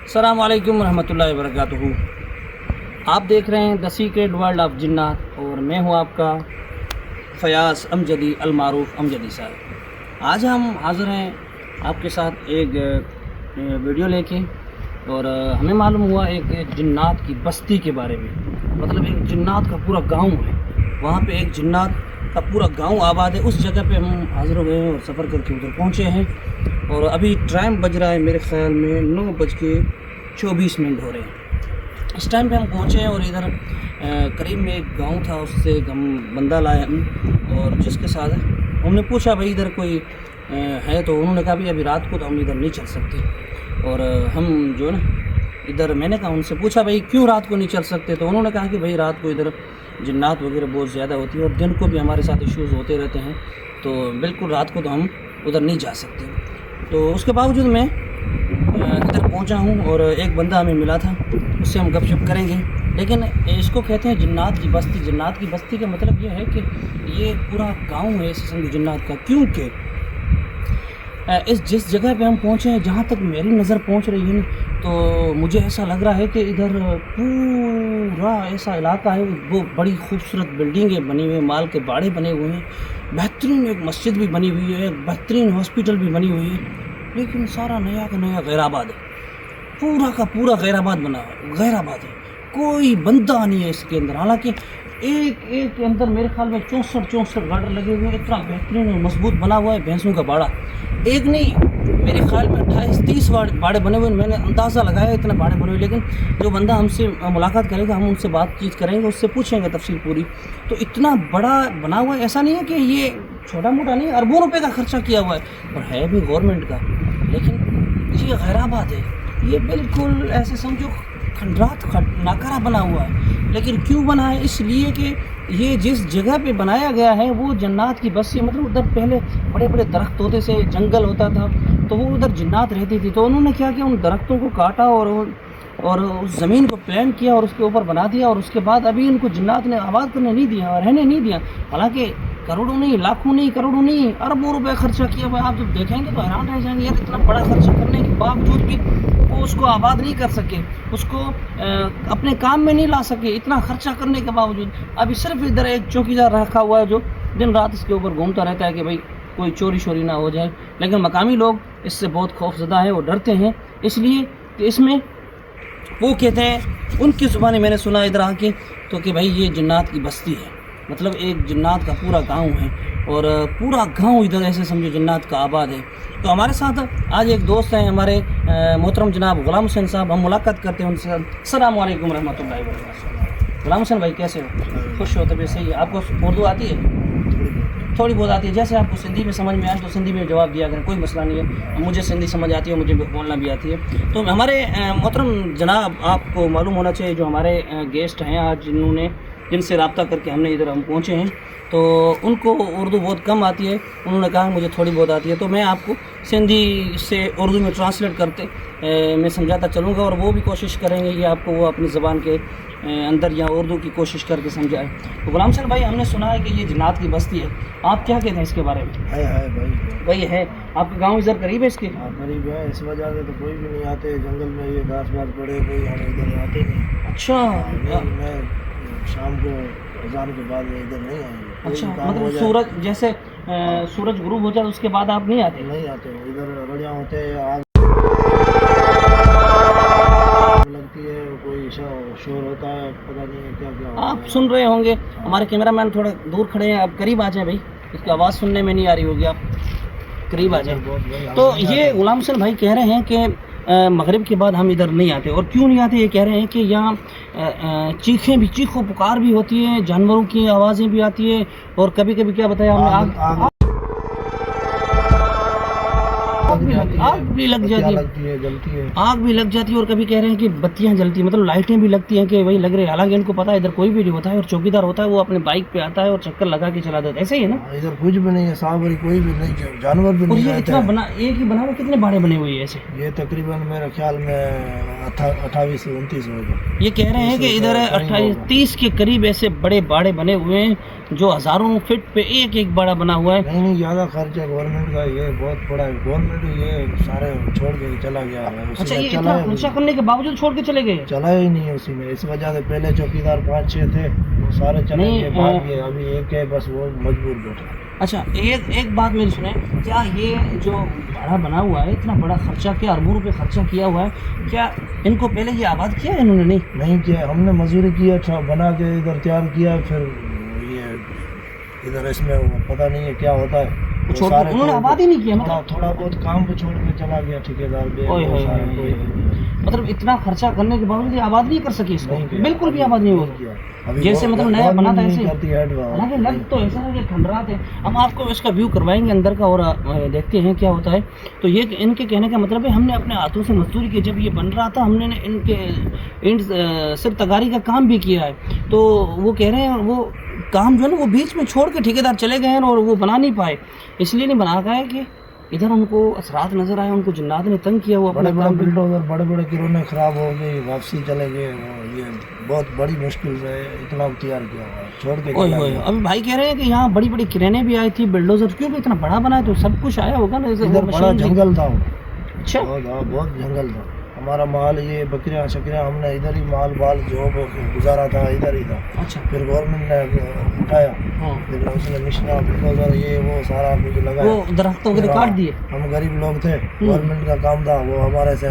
अस्सलाम वालेकुम रहमतुल्लाहि व बरकातुहू। आप देख रहे हैं द सीक्रेट वर्ल्ड ऑफ जिन्नात और मैं हूं आपका फ़याज़ अमजदी अलमारूफ़ अमजदी साहब। आज हम हाज़िर हैं आपके साथ एक वीडियो लेके और हमें मालूम हुआ एक जिन्नात की बस्ती के बारे में। मतलब एक जिन्नात का पूरा गांव है, वहाँ पे एक जिन्नात का पूरा गांव आबाद है। उस जगह पे हम हाज़िर हो गए हैं और सफ़र करके उधर पहुँचे हैं और अभी टाइम बज रहा है मेरे ख़्याल में 9:24 हो रहे हैं। इस टाइम पे हम पहुँचे हैं और इधर करीब में एक गांव था, उससे हम बंदा लाए हम और जिसके साथ हमने पूछा भाई इधर कोई है, तो उन्होंने कहा भाई अभी रात को तो हम इधर नहीं चल सकते। और हम जो है ना इधर, मैंने कहा उनसे पूछा भाई क्यों रात को नहीं चल सकते, तो उन्होंने कहा कि भाई रात को इधर जिन्नात वगैरह बहुत ज़्यादा होती है और दिन को भी हमारे साथ इश्यूज़ होते रहते हैं, तो बिल्कुल रात को तो हम उधर नहीं जा सकते। तो उसके बावजूद मैं इधर पहुंचा हूं और एक बंदा हमें मिला था, उससे हम गपशप करेंगे। लेकिन इसको कहते हैं जिन्नात की बस्ती। जिन्नात की बस्ती का मतलब ये है कि ये पूरा गांव है ऐसे समझो जिन्नात का, क्योंकि इस जिस जगह पे हम पहुंचे हैं, जहाँ तक मेरी नज़र पहुंच रही है तो मुझे ऐसा लग रहा है कि इधर पूरा ऐसा इलाका है, वो बड़ी खूबसूरत बिल्डिंगें बनी हुई हैं, माल के बाड़े बने हुए हैं, बेहतरीन एक मस्जिद भी बनी हुई है, एक बेहतरीन हॉस्पिटल भी बनी हुई है, लेकिन सारा नया का नया गैराबाद है। पूरा का पूरा गैराबाद बना है, गैराबाद है, कोई बंदा नहीं है इसके अंदर। हालांकि एक एक के अंदर मेरे ख्याल में 64 गार्डर लगे हुए हैं, इतना बेहतरीन और मजबूत बना हुआ है। भैंसों का बाड़ा एक नहीं, मेरे ख्याल में 28-30 बाड़े बने हुए हैं, मैंने अंदाज़ा लगाया इतने बाड़े बने हुए। लेकिन जो बंदा हमसे मुलाकात करेगा, हम उनसे बातचीत करेंगे, उससे पूछेंगे तफसील पूरी। तो इतना बड़ा बना हुआ है, ऐसा नहीं है कि ये छोटा मोटा नहीं, अरबों रुपए का खर्चा किया हुआ है और है भी गवर्नमेंट का। लेकिन ये गैराबाद है, ये बिल्कुल ऐसे समझो खंडरात नाकारा बना हुआ है। लेकिन क्यों बना है? इसलिए कि ये जिस जगह पे बनाया गया है वो जन्नात की बस्ती। मतलब उधर पहले बड़े बड़े दरख्त होते थे, जंगल होता था, तो वो उधर जन्नात रहती थी। तो उन्होंने क्या किया, उन दरख्तों को काटा और उस ज़मीन को प्लान किया और उसके ऊपर बना दिया। और उसके बाद अभी इनको जन्नात ने आबाद करने नहीं दिया और रहने नहीं दिया। हालांकि करोड़ों नहीं, लाखों नहीं, करोड़ों नहीं, अरबों रुपए खर्चा किया हुआ। आप जब देखेंगे तो हैरान रह जाएंगे, यार इतना बड़ा खर्चा करने के बावजूद भी वो उसको आबाद नहीं कर सके, उसको अपने काम में नहीं ला सके, इतना खर्चा करने के बावजूद। अभी सिर्फ इधर एक चौकीदार रखा हुआ है जो दिन रात इसके ऊपर घूमता रहता है कि भाई कोई चोरी शोरी ना हो जाए। लेकिन मकामी लोग इससे बहुत खौफजदा है, वो डरते हैं, इसलिए कि इसमें वो कहते हैं, उनकी ज़ुबानी मैंने सुना इधर आके तो कि भाई ये जन्नात की बस्ती है। मतलब एक जन्नात का पूरा गांव है और पूरा गांव इधर ऐसे समझो जन्नात का आबाद है। तो हमारे साथ आज एक दोस्त हैं हमारे मोहतरम जनाब गुलाम हुसैन साहब, हम मुलाकात करते हैं उनसे। अस्सलाम वालेकुम रहमतुल्लाहि व बरकातुहू। गुलाम हुसैन भाई कैसे हो? खुश हो? तबीयत सही है? आपको उर्दू आती है? थोड़ी बहुत आती है। जैसे आपको सिंधी में समझ में आए तो सिंधी में जवाब दिया करें, कोई मसला नहीं है। मुझे सिंधी समझ आती है, मुझे बोलना भी आती है। तो हमारे मोहतरम जनाब, आपको मालूम होना चाहिए जो हमारे गेस्ट हैं आज, जिनसे रब्ता करके हमने इधर हम पहुँचे हैं, तो उनको उर्दू बहुत कम आती है। उन्होंने कहा मुझे थोड़ी बहुत आती है, तो मैं आपको सिंधी से उर्दू में ट्रांसलेट करते मैं समझाता चलूँगा और वो भी कोशिश करेंगे कि आपको वो अपनी ज़बान के अंदर या उर्दू की कोशिश करके समझाए। तो गुलाम हुसैन भाई, हमने सुना है कि ये जन्नात की बस्ती है, आप क्या कहते हैं इसके बारे में? है भाई है। आपका गांव इधर करीब है इसके? हाँ करीब है, इस वजह से तो कोई भी नहीं आते जंगल में, ये घास बास पड़े कोई हम इधर आते नहीं। अच्छा, मैं शाम को अज़ान के बाद में इधर नहीं आएंगे। अच्छा, मतलब सूरज जैसे सूरज गुरूब हो जाए उसके बाद आप नहीं आते? नहीं आते, इधर रड़ियाँ होते हैं, आग लगती है, कोई शोर होता है, पता नहीं क्या क्या होता आप है। सुन रहे होंगे, हमारे कैमरामैन थोड़ा दूर खड़े हैं, आप करीब आ जाएं भाई, इसकी आवाज़ सुनने में नहीं आ रही होगी, आप करीब आ जाएं। तो ये गुलाम हुसैन भाई कह रहे हैं कि मगरिब के बाद हम इधर नहीं आते। और क्यों नहीं आते? ये कह रहे हैं कि यहाँ चीखों पुकार भी होती है, जानवरों की आवाज़ें भी आती है और कभी कभी क्या बताया हमने, आग भी लग जाती है, जलती है, आग भी लग जाती है। और कभी कह रहे हैं कि बत्तियां जलती हैं, मतलब लाइटें भी लगती हैं कि वही लग रही है। हालांकि इनको पता है इधर कोई भी नहीं होता है और चौकीदार होता है, वो अपने बाइक पे आता है और चक्कर लगा के चला देता है। ऐसे ही है ना? इधर कुछ भी नहीं है, सांवरी कोई भी नहीं, जानवर भी और नहीं। ये इतना बना, एक ही बना हुआ, कितने बाड़े बने हुए हैं ऐसे? ये तकरीबन मेरे ख्याल में 28 से 29 होगा। ये कह रहे हैं कि इधर 28-30 के करीब ऐसे बड़े बाड़े बने हुए हैं जो हज़ारों फीट पे एक एक बड़ा बना हुआ है। नहीं ज़्यादा खर्चा गवर्नमेंट का, ये बहुत बड़ा है। गवर्नमेंट ये सारे छोड़ के चला गया है। उसी अच्छा, में ये चला इतना है, खर्चा करने के बावजूद छोड़ के चले गए? चला ही नहीं है उसी में। इस वजह से पहले चौकीदार 5-6 थे, वो सारे चले नहीं, गए, भाग गए। अभी एक है बस, वो मजबूर बैठा। अच्छा, एक बात मेरी सुने, क्या ये जो भाड़ा बना हुआ है, इतना बड़ा खर्चा, क्या अरबों रुपए खर्चा किया हुआ है, क्या इनको पहले ये आबाद किया है इन्होंने? नहीं किया, हमने मजदूरी किया था, बना के इधर तैयार किया, फिर ये इधर इसमें पता नहीं है क्या होता है, वो छोड़ के उन्होंने आबाद ही नहीं किया? मतलब थोड़ा बहुत काम पे छोड़ के चला गया ठेकेदार पे। मतलब इतना खर्चा करने के बावजूद ये आबाद नहीं कर सके इसको? बिल्कुल भी आबाद नहीं हो, जैसे मतलब नया बना था ऐसे। हालांकि लग तो ऐसा है कि खंडरात है। हम आपको इसका व्यू करवाएंगे अंदर का और देखते हैं क्या होता है। तो ये इनके कहने का मतलब है, हमने अपने हाथों से मजदूरी की, जब ये बन रहा था हमने इनके सिर्फ तगारी का काम भी किया है। तो वो कह रहे हैं वो काम जो है ना वो बीच में छोड़ के ठेकेदार चले गए हैं और वो बना नहीं पाए। इसलिए नहीं बना पाए कि इधर उनको असरात नजर आए, उनको जिन्नात ने तंग किया। वो बड़े बड़े बिल्डोजर, बड़े बड़े किरोने खराब हो गए, वापसी चले गए। ये बहुत बड़ी मुश्किल से इतना तैयार किया हुआ है, छोड़ के। अभी भाई कह रहे हैं कि यहाँ बड़ी बड़ी किरेने भी आई थी, बिल्डोजर क्योंकि इतना बड़ा बना है तो सब कुछ आया होगा ना। इधर बड़ा जंगल था। अच्छा, बहुत जंगल था। हमारा माल, ये बकरियाँ शकरियाँ, हमने इधर ही माल बाल जो गुजारा था, इधर ही था। अच्छा, फिर गवर्नमेंट ने उठाया, फिर उसने मिशना बुलडोजर ये वो सारा कुछ लगाया, वो दरख्तों के काट दिए। हम गरीब लोग थे, गवर्नमेंट का काम था, वो हमारे से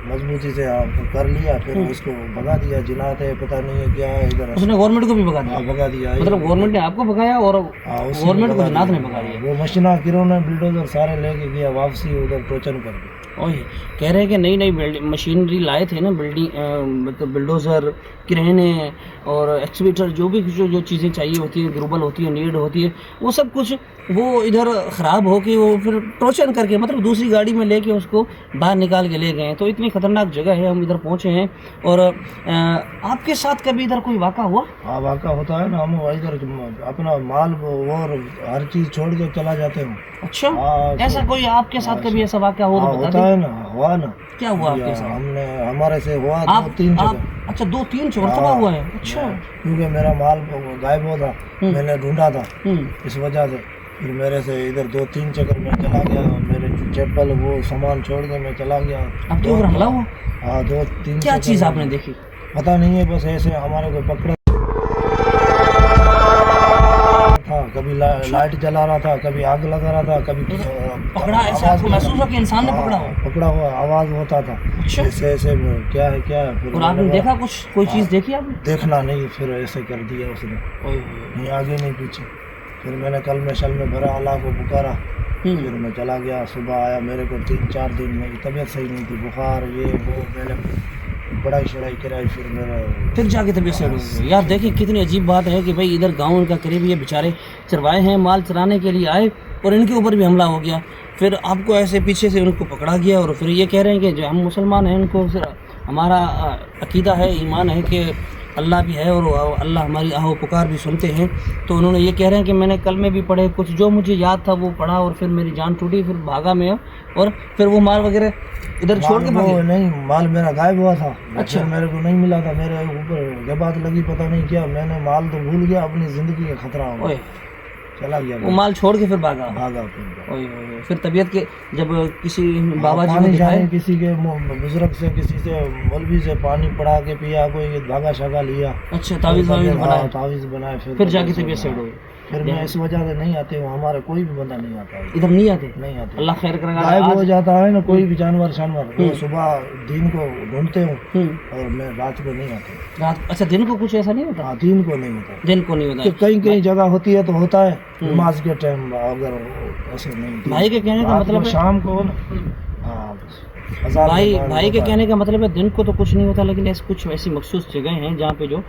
मजबूती से कर लिया। फिर उसको भगा दिया, जिनात है, पता नहीं है क्या है इधर। उसने गवर्नमेंट को भी भगा दिया? भगा दिया। मतलब गवर्नमेंट ने आपको भगाया और गवर्नमेंट को जिनात ने भगा दिया? वो मशीना किरोने बिल्डोजर सारे लेके गया, वापसी उधर टोचन कर दिया। ओह, कह रहे हैं कि नई नई मशीनरी लाए थे ना, मतलब बिल्डोज़र, क्रेने और एक्सकेवेटर, जो भी जो चीज़ें चाहिए होती है, ग्रुबल होती है, नीड होती है, वो सब कुछ वो इधर ख़राब हो के वो फिर टोचन करके मतलब दूसरी गाड़ी में लेके उसको बाहर निकाल के ले गए हैं। तो इतनी ख़तरनाक जगह है, हम इधर पहुँचे हैं। और आपके साथ कभी इधर कोई वाक़ा हुआ? हाँ, वाक़ा होता है ना। हम इधर अपना माल और हर चीज़ छोड़ के चला जाते हैं। अच्छा, ऐसा कोई आपके साथ कभी ऐसा वाक़ा हो? होता है ना, हुआ ना। क्या हुआ आपके साथ? हमारे से हुआ 2-3 जगह। अच्छा, 2-3 मरतबा हुआ है? अच्छा, क्योंकि मेरा माल गायब हुआ था, मैंने ढूंढा था, इस वजह से फिर मेरे से इधर 2-3 चक्कर में चला गया। मेरे चप्पल वो सामान छोड़ के मैं चला गया। अब तो हमला हुआ? हाँ, 2-3। क्या चीज़ आपने देखी? पता नहीं है, बस ऐसे हमारे को पकड़ा था। कभी लाइट जला रहा था, कभी आग लगा रहा था, कभी पकड़ा। ऐसा आपको महसूस हुआ कि इंसान ने पकड़ा हुआ आवाज़ होता था। अच्छा, ऐसे क्या है क्या है। फिर और आपने देखा कुछ, कोई चीज़ देखी आपने? देखना नहीं, फिर ऐसे कर दिया उसने, नहीं आगे नहीं पीछे। फिर मैंने कल में शल में भरा, अल्लाह को पुकारा, फिर मैं चला गया। सुबह आया, मेरे को 3-4 दिन मेरी तबीयत सही नहीं थी, बुखार ये वो, मैंने पढ़ाई शढ़ाई कराई, फिर जाके तबीयत सही हुई। यार देखिए कितनी अजीब बात है कि भाई इधर गाँव इनका करीब, ये बेचारे चरवाए हैं, माल चराने के लिए आए और इनके ऊपर भी हमला हो गया। फिर आपको ऐसे पीछे से उनको पकड़ा गया और फिर ये कह रहे हैं कि जो हम मुसलमान हैं, उनको फिर हमारा अकीदा है, ईमान है कि अल्लाह भी है और अल्लाह हमारी आहो पुकार भी सुनते हैं। तो उन्होंने ये कह रहे हैं कि मैंने कल में भी पढ़े कुछ, जो मुझे याद था वो पढ़ा और फिर मेरी जान टूटी, फिर भागा मैं और फिर वो माल वगैरह इधर छोड़ के भागे। नहीं, माल मेरा गायब हुआ था। अच्छा, मेरे को नहीं मिला था, मेरे ऊपर जबात लगी, पता नहीं क्या, मैंने माल तो भूल गया, अपनी ज़िंदगी का खतरा हो गया, चला गया वो माल छोड़ के फिर भागा। फिर तबीयत के जब किसी बाबा जी ने दिखाया, किसी के बुजुर्ग से, किसी से मौलवी से पानी पड़ा के पिया, कोई धागा शागा लिया। अच्छा, तावीज़ बनाए, फिर जाके तबीयत सेट हो गई। फिर मैं इस वजह से नहीं आते हूँ, हमारे कोई भी बंदा नहीं आता, इधर नहीं आते। अल्लाह खैर करेगा। गायब हो जाता है ना कोई भी जानवर मैं सुबह दिन को ढूंढते हूँ और मैं रात को नहीं आता। रात? अच्छा, दिन को कुछ ऐसा नहीं होता? हाँ, दिन को नहीं होता। दिन को नहीं होता। कहीं जगह होती है तो होता है, नमाज के टाइम, अगर ऐसे नहीं। भाई के कहने का मतलब शाम को भाई के कहने का मतलब है दिन को तो कुछ नहीं होता, लेकिन ऐसे कुछ ऐसी मखसूस जगह हैं जहाँ पे जो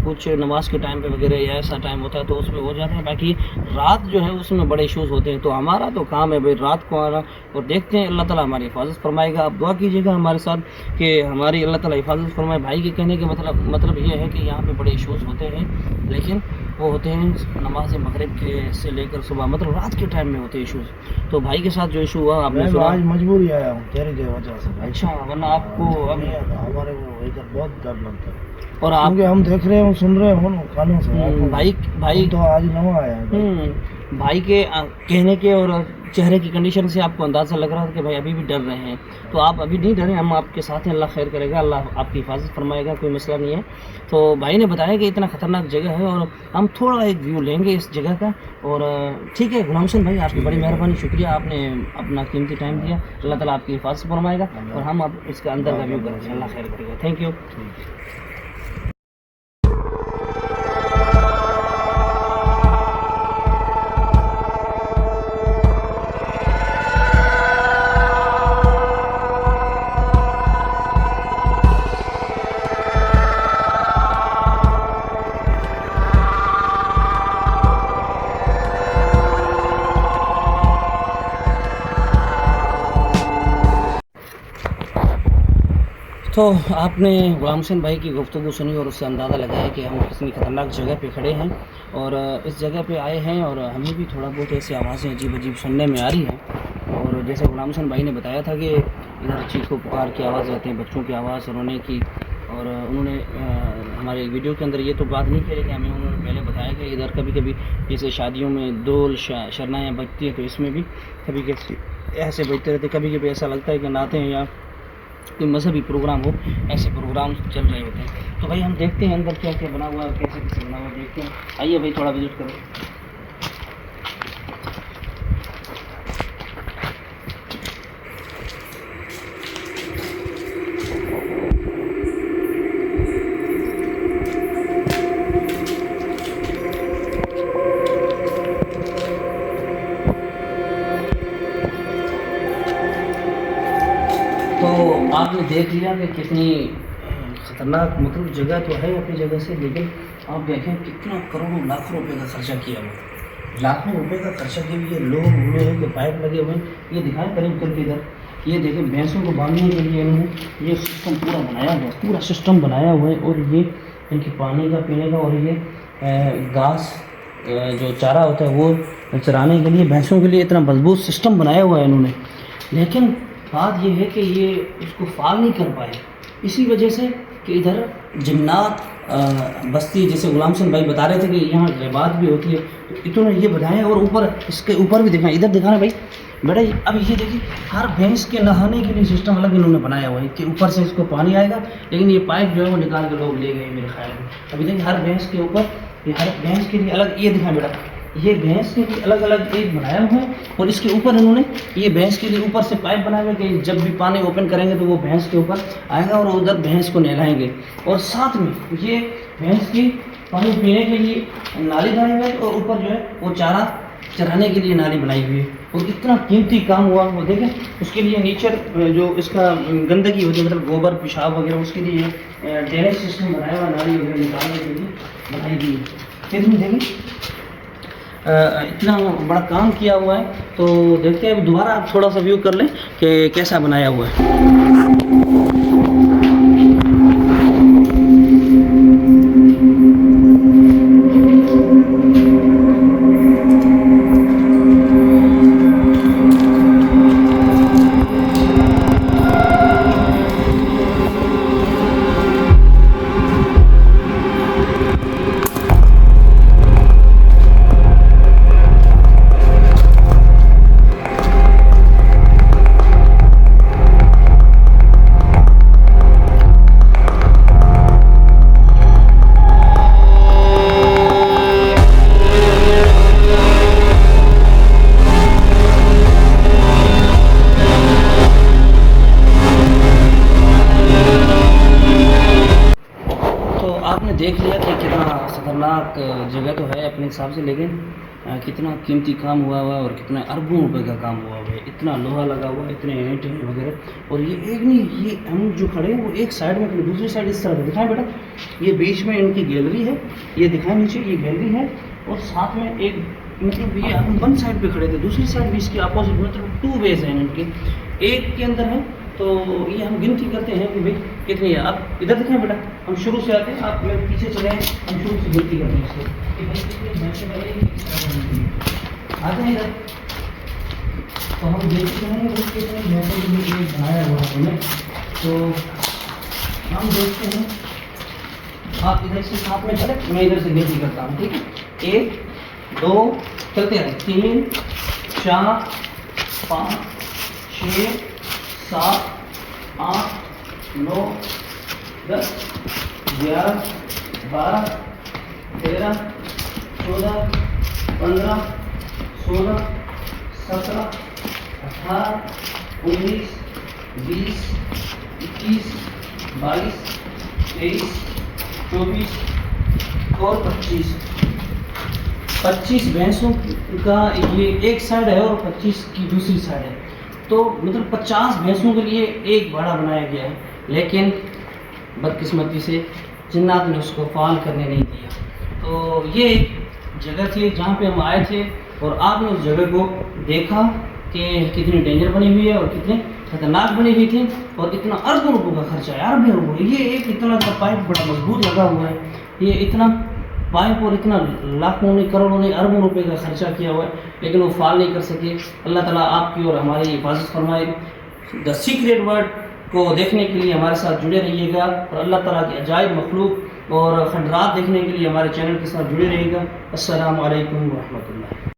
कुछ नमाज के टाइम पे वगैरह या ऐसा टाइम होता है तो उसमें हो जाते हैं। बाकी रात जो है उसमें बड़े इशूज़ होते हैं। तो हमारा तो काम है भाई रात को आना, और देखते हैं अल्लाह ताला हमारी हिफाजत फरमाएगा। आप दुआ कीजिएगा हमारे साथ कि हमारी अल्लाह ताला हिफाजत फरमाए। भाई के कहने का मतलब ये है कि यहाँ पे बड़े इशूज़ होते हैं, लेकिन वो होते हैं नमाज मगरिब के से लेकर सुबह, मतलब रात के टाइम में होते हैं इशूज़। तो भाई के साथ जो इशू हुआ आपने मैं सुना? आज मजबूरी आया हूँ तेरी वजह से भाई। अच्छा, वरना आपको अब नहीं आता, हमारे को इधर बहुत डर लगता है और आप क्योंकि हम देख रहे हैं सुन रहे हो ना कानों से। भाई हम तो आज नवा आया है भाई। भाई के कहने के और चेहरे की कंडीशन से आपको अंदाज़ा लग रहा था कि भाई अभी भी डर रहे हैं। तो आप अभी नहीं डरें, हम आपके साथ हैं, अल्लाह खैर करेगा, अल्लाह आपकी हिफाजत फरमाएगा, कोई मसला नहीं है। तो भाई ने बताया कि इतना ख़तरनाक जगह है और हम थोड़ा एक व्यू लेंगे इस जगह का। और ठीक है गुलाम हुसैन भाई, आपकी बड़ी मेहरबानी, शुक्रिया, आपने अपना कीमती टाइम दिया। अल्लाह ताला आपकी हिफाजत फरमाएगा और हम अब इसके अंदर का व्यू करेंगे। अल्लाह खैर करेगा, थैंक यू। तो आपने गुलाम हुसैन भाई की गुफ्तगू सुनी और उससे अंदाज़ा लगाया कि हम कितनी ख़तरनाक जगह पे खड़े हैं और इस जगह पे आए हैं और हमें भी थोड़ा बहुत ऐसी आवाज़ें अजीब अजीब सुनने में आ रही हैं। और जैसे गुलाम हुसैन भाई ने बताया था कि इधर चीखों पुकार की आवाज़ आती है, बच्चों की आवाज़, रोने की। और उन्होंने हमारे वीडियो के अंदर ये तो बात नहीं करी कि हमें उन्होंने पहले बताया कि इधर कभी कभी जैसे शादियों में डोल शरनाएँ बजती हैं, तो इसमें भी कभी कभी ऐसे बजते रहते, कभी कभी ऐसा लगता है कि नाते हैं या कोई मजहबी प्रोग्राम हो, ऐसे प्रोग्राम चल रहे होते हैं। तो भाई हम देखते हैं अंदर क्या क्या बना हुआ है, कैसे कैसे बना हुआ है, देखते हैं। आइए भाई थोड़ा विजिट करें। तो आपने देख लिया कि कितनी ख़तरनाक मतलब जगह तो है अपनी जगह से, लेकिन आप देखें कितना करोड़ों लाखों रुपए का खर्चा किया हुआ, लाखों रुपए का खर्चा किया। ये लोहे के पाइप लगे हुए हैं, ये दिखाएं करीब करके इधर, ये देखें भैंसों को बांधने के लिए इन्होंने ये सिस्टम पूरा बनाया हुआ है, पूरा सिस्टम बनाया हुआ है। और ये इनके पानी का, पीने का, और ये घास जो चारा होता है वो चराने के लिए, भैंसों के लिए इतना मजबूत सिस्टम बनाया हुआ है इन्होंने। लेकिन बात ये है कि ये उसको फाल नहीं कर पाए, इसी वजह से कि इधर जिन्नात बस्ती, जैसे गुलाम हुसैन भाई बता रहे थे कि यहाँ गैबात भी होती है, तो इन्होंने ये बनाया। और ऊपर, इसके ऊपर भी दिखाएं, इधर दिखाना भाई बेटा। अब ये देखिए, हर भैंस के नहाने के लिए सिस्टम अलग इन्होंने बनाया हुआ है कि ऊपर से इसको पानी आएगा, लेकिन ये पाइप जो है वो निकाल के लोग ले गए मेरे ख्याल में। अभी देखिए हर भैंस के ऊपर, ये हर भैंस के लिए अलग, ये दिखाएं बेटा, ये भैंस के लिए अलग अलग एक बनाया हुआ है। और इसके ऊपर इन्होंने ये भैंस के लिए ऊपर से पाइप बनाए हुए कि जब भी पानी ओपन करेंगे तो वो भैंस के ऊपर आएगा और उधर भैंस को नहलाएंगे। और साथ में ये भैंस की पानी पीने के लिए नाली बनाई हुई है और ऊपर जो है वो चारा चराने के लिए नाली बनाई हुई है। और इतना कीमती काम हुआ वो देखें, उसके लिए नीचे जो इसका गंदगी होती है, मतलब गोबर पेशाब वगैरह, उसके लिए ड्रेनेज सिस्टम बनाया हुआ, नाली वगैरह निकालने के लिए बनाई गई है। फिर भी देखें इतना बड़ा काम किया हुआ है। तो देखते हैं, अभी दोबारा आप थोड़ा सा व्यू कर लें कि कैसा बनाया हुआ है। आपने देख लिया कि कितना ख़तरनाक जगह तो है अपने हिसाब से, लेकिन कितना कीमती काम हुआ हुआ है और कितना अरबों रुपए का काम हुआ हुआ है। इतना लोहा लगा हुआ है, इतने ईंट वगैरह। और ये एक नहीं, ये हम जो खड़े हैं वो एक साइड में खड़े, दूसरी साइड इस तरह दिखाएं बेटा, ये बीच में इनकी गैलरी है, ये दिखाएं नीचे, ये गैलरी है। और साथ में एक, मतलब ये हम वन साइड पे खड़े थे, दूसरी साइड भी इसकी अपोजिट, मतलब टू वेज हैं इनके, एक के अंदर है तो ये हम गिनती करते हैं कि भाई कितनी है। आप इधर देखें बेटा, हम शुरू से आते हैं, आप मेरे पीछे चले, हम शुरू से गिनती करते हैं इसको कि भाई कितनी भैंसें बनेंगी। आते हैं इधर, तो हम देखते चलेंगे भाई कितनी भैंसों के लिए बनाया हुआ है हमने। तो हम देखते हैं, आप इधर से साथ में चले, मैं इधर से गिनती करता हूँ, ठीक है। 1 2 चलते हैं, 3 4 5 6 7 8 9 10 11 12 13 14 15 16 17 18 19 20 21 22 23 24 और 25 भैंसों का ये एक साइड है और 25 की दूसरी साइड है। तो मतलब 50 भैंसों के लिए एक बाड़ा बनाया गया है, लेकिन बदकिस्मती से जिन्नात ने उसको फाल करने नहीं दिया। तो ये एक जगह थी जहाँ पे हम आए थे और आपने उस जगह को देखा कि कितनी डेंजर बनी हुई है और कितनी खतरनाक बनी हुई थी, और इतना अरबों रुपयों का खर्चा है, अरबों रुपये। ये एक इतना पाइप बड़ा मजबूत लगा हुआ है, ये इतना पाइप और इतना लाखों ने करोड़ों ने अरबों रुपए का खर्चा किया हुआ है, लेकिन वो फाल नहीं कर सके। अल्लाह ताला आपकी और हमारी हिफाजत फरमाए। द सीक्रेट वर्ड को देखने के लिए हमारे साथ जुड़े रहिएगा और अल्लाह ताला की अजायब मखलूक और खंडरात देखने के लिए हमारे चैनल के साथ जुड़े रहिएगा। अस्सलामु अलैकुम व रहमतुल्लाह।